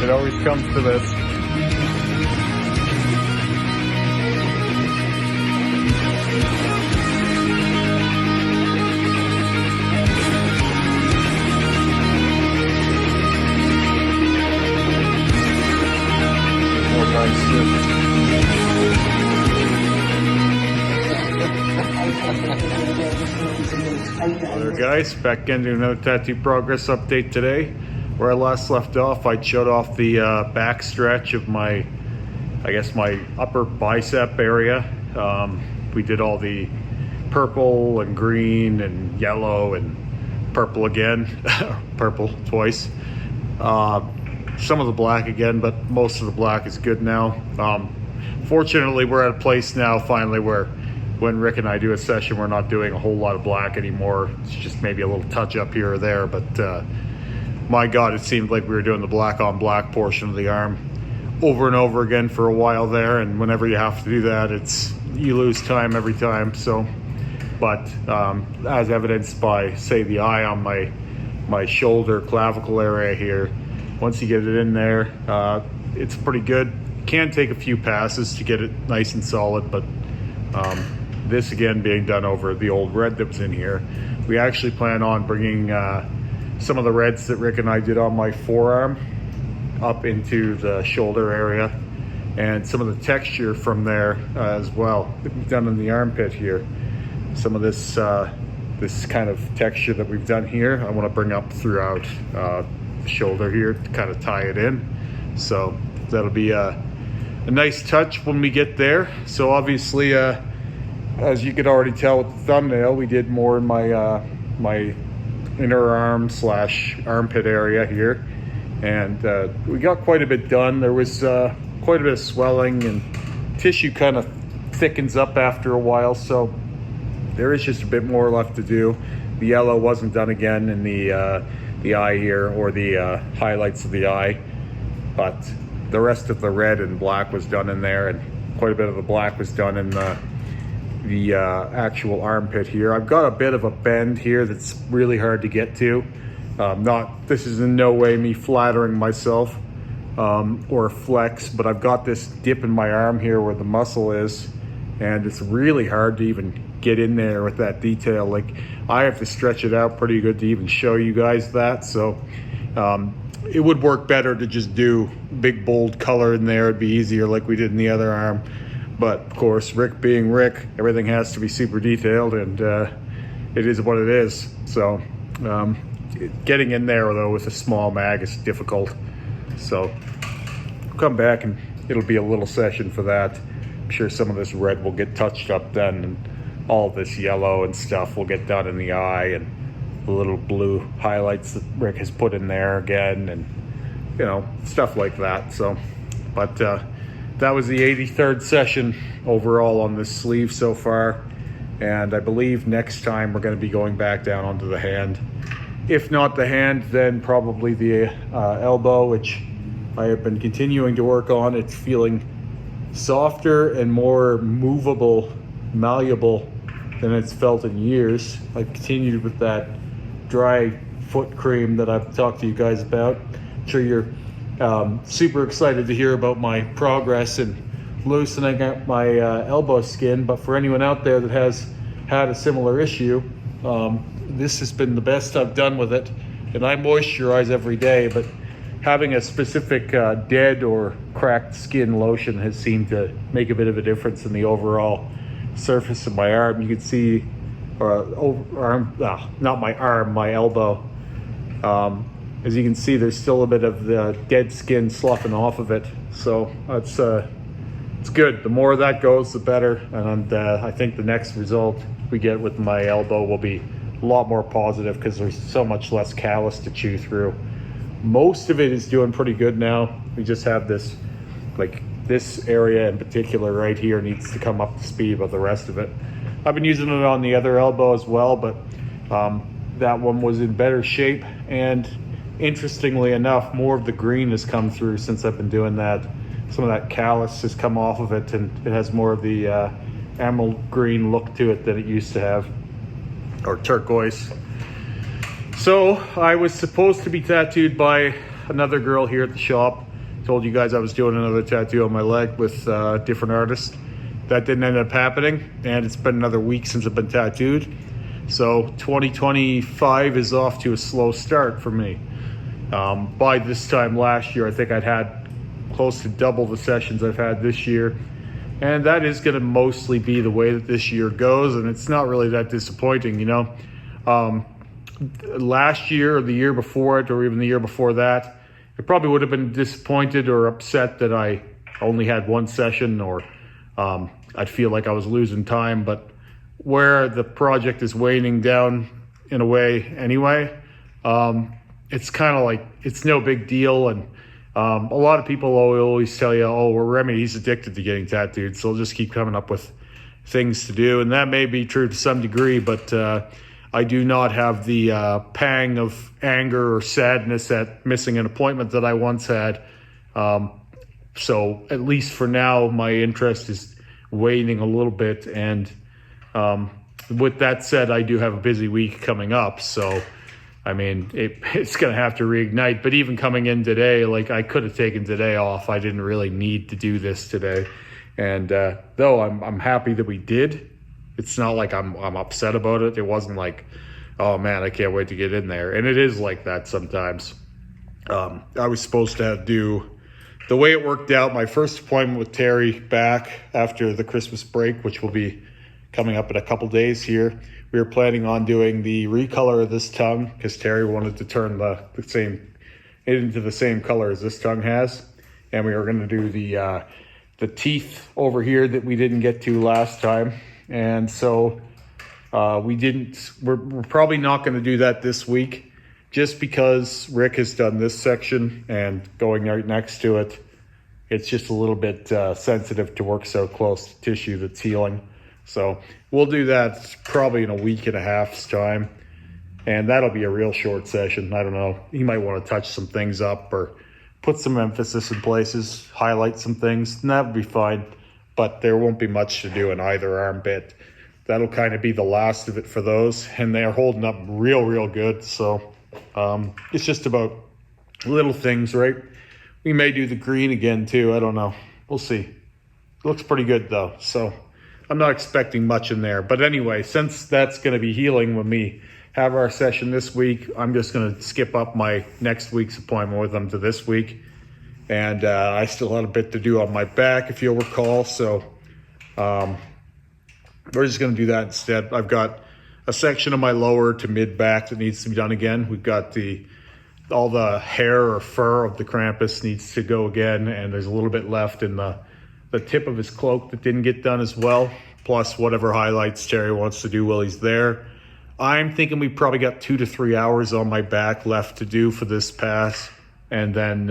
It always comes to this. More nice shit. There guys, back into another tattoo progress update today. Where I last left off, I showed off the back stretch of my, I guess my upper bicep area. We did all the purple and green and yellow and purple again, purple twice. Some of the black again, but most of the black is good now. Fortunately, we're at a place now finally where when Rick and I do a session, we're not doing a whole lot of black anymore. It's just maybe a little touch up here or there, but my God, it seemed like we were doing the black on black portion of the arm over and over again for a while there. And whenever you have to do that, you lose time every time. So, but as evidenced by, say, the eye on my shoulder clavicle area here, once you get it in there, it's pretty good. Can take a few passes to get it nice and solid, but this again being done over the old red that was in here. We actually plan on bringing some of the reds that Rick and I did on my forearm up into the shoulder area, and some of the texture from there as well that we've done in the armpit here. Some of this this kind of texture that we've done here, I want to bring up throughout the shoulder here to kind of tie it in. So that'll be a nice touch when we get there. So obviously, as you could already tell with the thumbnail, we did more in my my inner arm / armpit area here, and we got quite a bit done. There was quite a bit of swelling, and tissue kind of thickens up after a while, so there is just a bit more left to do. The yellow wasn't done again in the eye here, or the highlights of the eye, but the rest of the red and black was done in there, and quite a bit of the black was done in the actual armpit here. I've got a bit of a bend here that's really hard to get to. This is in no way me flattering myself or flex, but I've got this dip in my arm here where the muscle is, and it's really hard to even get in there with that detail. Like, I have to stretch it out pretty good to even show you guys that. So it would work better to just do big bold color in there. It'd be easier like we did in the other arm. But of course, Rick being Rick, everything has to be super detailed, and it is what it is. So getting in there though with a small mag is difficult. So I'll come back and it'll be a little session for that. I'm sure some of this red will get touched up then, and all this yellow and stuff will get done in the eye, and the little blue highlights that Rick has put in there again, and you know, stuff like that. So, but that was the 83rd session overall on this sleeve so far, and I believe next time we're going to be going back down onto the hand. If not the hand, then probably the elbow, which I have been continuing to work on. It's feeling softer and more movable, malleable than it's felt in years. I've continued with that dry foot cream that I've talked to you guys about. I'm sure you're super excited to hear about my progress in loosening up my elbow skin, but for anyone out there that has had a similar issue, this has been the best I've done with it. And I moisturize every day, but having a specific dead or cracked skin lotion has seemed to make a bit of a difference in the overall surface of my arm. You can see, not my arm, my elbow. As you can see, there's still a bit of the dead skin sloughing off of it. So it's good. The more that goes, the better. And I think the next result we get with my elbow will be a lot more positive, because there's so much less callus to chew through. Most of it is doing pretty good now. We just have this, like this area in particular right here needs to come up to speed with the rest of it. I've been using it on the other elbow as well, but that one was in better shape, and interestingly enough, more of the green has come through since I've been doing that. Some of that callus has come off of it, and it has more of the emerald green look to it than it used to have, or turquoise. So I was supposed to be tattooed by another girl here at the shop. Told you guys I was doing another tattoo on my leg with a different artist. That didn't end up happening, and it's been another week since I've been tattooed. So 2025 is off to a slow start for me. By this time last year, I think I'd had close to double the sessions I've had this year. And that is going to mostly be the way that this year goes, and it's not really that disappointing, you know. Last year or the year before it, or even the year before that, I probably would have been disappointed or upset that I only had one session, or I'd feel like I was losing time. But where the project is waning down in a way anyway, it's kind of like it's no big deal. And a lot of people always tell you, oh, well, Remy, he's addicted to getting tattooed, so he'll just keep coming up with things to do. And that may be true to some degree, but I do not have the pang of anger or sadness at missing an appointment that I once had. So at least for now, my interest is waning a little bit. And with that said, I do have a busy week coming up. So, I mean, it's going to have to reignite. But even coming in today, like I could have taken today off. I didn't really need to do this today. And though I'm happy that we did, it's not like I'm upset about it. It wasn't like, oh man, I can't wait to get in there. And it is like that sometimes. I was supposed to do, the way it worked out, my first appointment with Terry back after the Christmas break, which will be coming up in a couple days here. We were planning on doing the recolor of this tongue because Terry wanted to turn it into the same color as this tongue has. And we were going to do the teeth over here that we didn't get to last time. And so we're probably not going to do that this week just because Rick has done this section, and going right next to it, it's just a little bit sensitive to work so close to tissue that's healing. So we'll do that probably in a week and a half's time, and that'll be a real short session. I don't know. He might want to touch some things up or put some emphasis in places, highlight some things, and that would be fine. But there won't be much to do in either armpit. That'll kind of be the last of it for those. And they're holding up real good. So it's just about little things, right? We may do the green again too. I don't know. We'll see. It looks pretty good though. So I'm not expecting much in there. But anyway, since that's going to be healing when we have our session this week, I'm just going to skip up my next week's appointment with them to this week. And I still had a bit to do on my back, if you'll recall. So we're just going to do that instead. I've got a section of my lower to mid back that needs to be done again. We've got all the hair or fur of the Krampus needs to go again. And there's a little bit left in the tip of his cloak that didn't get done as well. Plus whatever highlights Terry wants to do while he's there. I'm thinking we probably got 2 to 3 hours on my back left to do for this pass. And then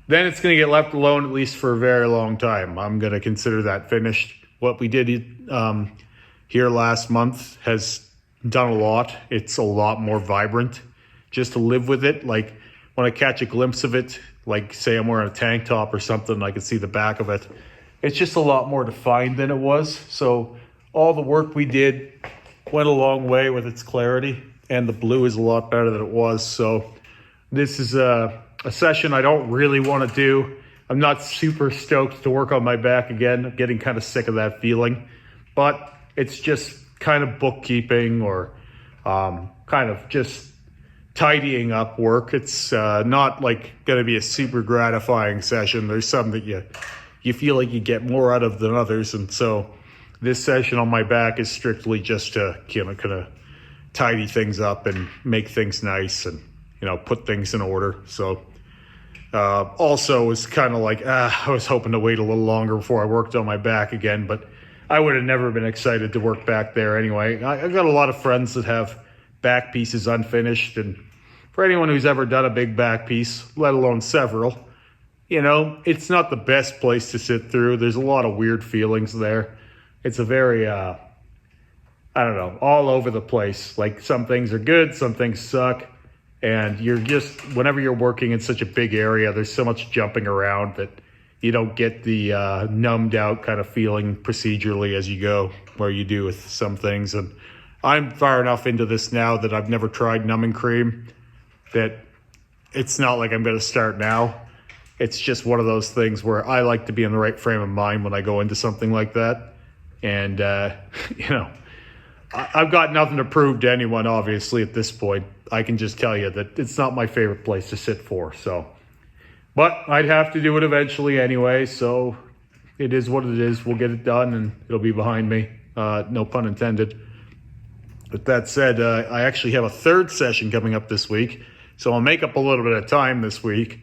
it's going to get left alone at least for a very long time. I'm going to consider that finished. What we did here last month has done a lot. It's a lot more vibrant just to live with it. Like when I catch a glimpse of it, like say I'm wearing a tank top or something, I can see the back of it. It's just a lot more defined than it was. So all the work we did went a long way with its clarity, and the blue is a lot better than it was. So this is a session I don't really want to do. I'm not super stoked to work on my back again. I'm getting kind of sick of that feeling, but it's just kind of bookkeeping or kind of just tidying up work. It's not like going to be a super gratifying session. There's some that you feel like you get more out of than others. And so this session on my back is strictly just to kind of tidy things up and make things nice and, put things in order. So also was kind of like, I was hoping to wait a little longer before I worked on my back again, but I would have never been excited to work back there anyway. I've got a lot of friends that have back pieces unfinished, and for anyone who's ever done a big back piece, let alone several, it's not the best place to sit through. There's a lot of weird feelings there. It's a very, I don't know, all over the place. Like some things are good, some things suck. And you're just, whenever you're working in such a big area, there's so much jumping around that you don't get the numbed out kind of feeling procedurally as you go, where you do with some things. And I'm far enough into this now that I've never tried numbing cream that it's not like I'm going to start now. it's just one of those things where I like to be in the right frame of mind when I go into something like that. And, you know, I've got nothing to prove to anyone, obviously, at this point. I can just tell you that it's not my favorite place to sit for, so. But I'd have to do it eventually anyway, so it is what it is. We'll get it done, and it'll be behind me. No pun intended. With that said, I actually have a third session coming up this week, so I'll make up a little bit of time this week.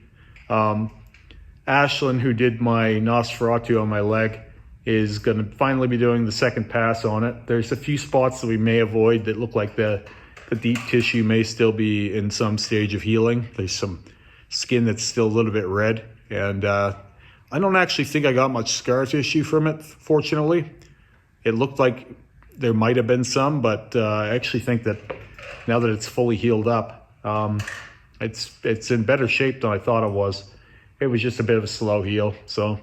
Ashlyn, who did my Nosferatu on my leg, is going to finally be doing the second pass on it. There's a few spots that we may avoid that look like the deep tissue may still be in some stage of healing. There's some skin that's still a little bit red, and I don't actually think I got much scar tissue from it, fortunately. It looked like there might have been some, but I actually think that now that it's fully healed up, it's in better shape than I thought it was. It was just a bit of a slow heal. So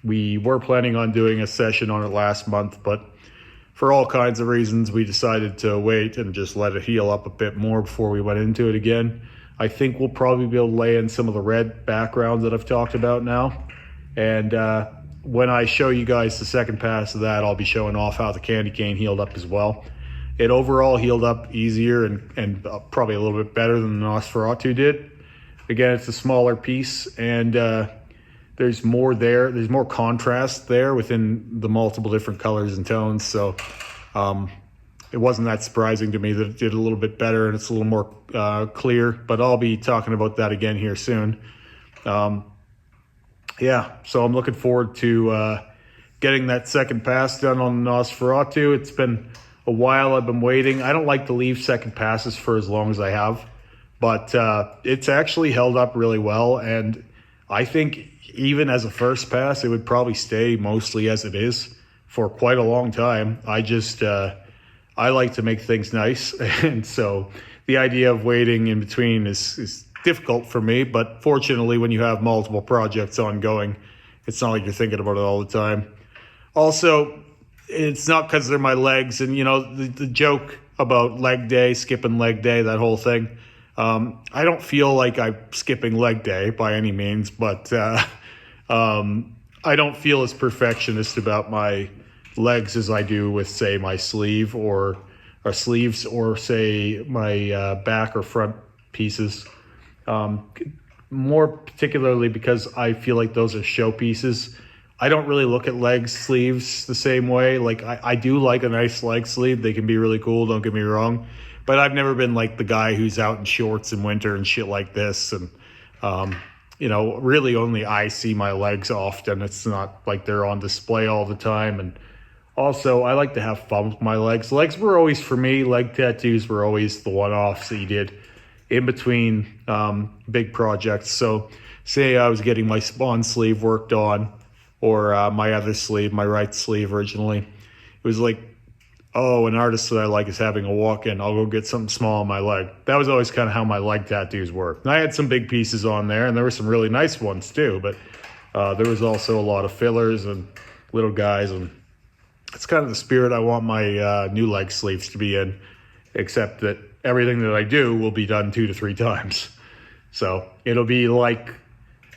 we were planning on doing a session on it last month, but for all kinds of reasons, we decided to wait and just let it heal up a bit more before we went into it again. I think we'll probably be able to lay in some of the red backgrounds that I've talked about now. And when I show you guys the second pass of that, I'll be showing off how the candy cane healed up as well. It overall healed up easier and probably a little bit better than the Nosferatu did. Again, it's a smaller piece, and there's more there. There's more contrast there within the multiple different colors and tones. So it wasn't that surprising to me that it did a little bit better and it's a little more clear. But I'll be talking about that again here soon. Yeah, so I'm looking forward to getting that second pass done on Nosferatu. It's been a while I've been waiting. I don't like to leave second passes for as long as I have. But it's actually held up really well, and I think even as a first pass, it would probably stay mostly as it is for quite a long time. I just, I like to make things nice, and so the idea of waiting in between is difficult for me, but fortunately when you have multiple projects ongoing, it's not like you're thinking about it all the time. Also, it's not because they're my legs, and you know, the joke about leg day, skipping leg day, that whole thing, I don't feel like I'm skipping leg day by any means, but I don't feel as perfectionist about my legs as I do with, say, my sleeves or say my back or front pieces. More particularly because I feel like those are show pieces. I don't really look at leg sleeves the same way. Like I do like a nice leg sleeve. They can be really cool, don't get me wrong. But I've never been like the guy who's out in shorts in winter and shit like this. And, you know, really only I see my legs often. It's not like they're on display all the time. And also, I like to have fun with my legs. Legs were always, for me, leg tattoos were always the one-offs that you did in between big projects. So say I was getting my spawn sleeve worked on, or my other sleeve, my right sleeve originally. It was like, oh, an artist that I like is having a walk-in. I'll go get something small on my leg. That was always kind of how my leg tattoos were. And I had some big pieces on there, and there were some really nice ones too, but there was also a lot of fillers and little guys, and it's kind of the spirit I want my new leg sleeves to be in, except that everything that I do will be done 2 to 3 times. So it'll be like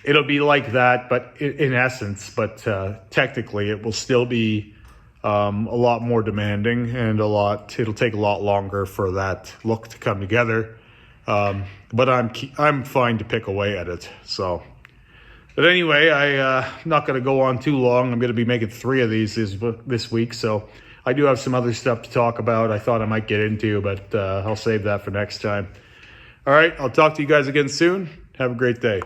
that, but in essence, but technically it will still be a lot more demanding, and it'll take a lot longer for that look to come together. But I'm fine to pick away at it. So, but anyway, I'm not going to go on too long. I'm going to be making 3 of these this week. So I do have some other stuff to talk about. I thought I might get into, but I'll save that for next time. All right. I'll talk to you guys again soon. Have a great day.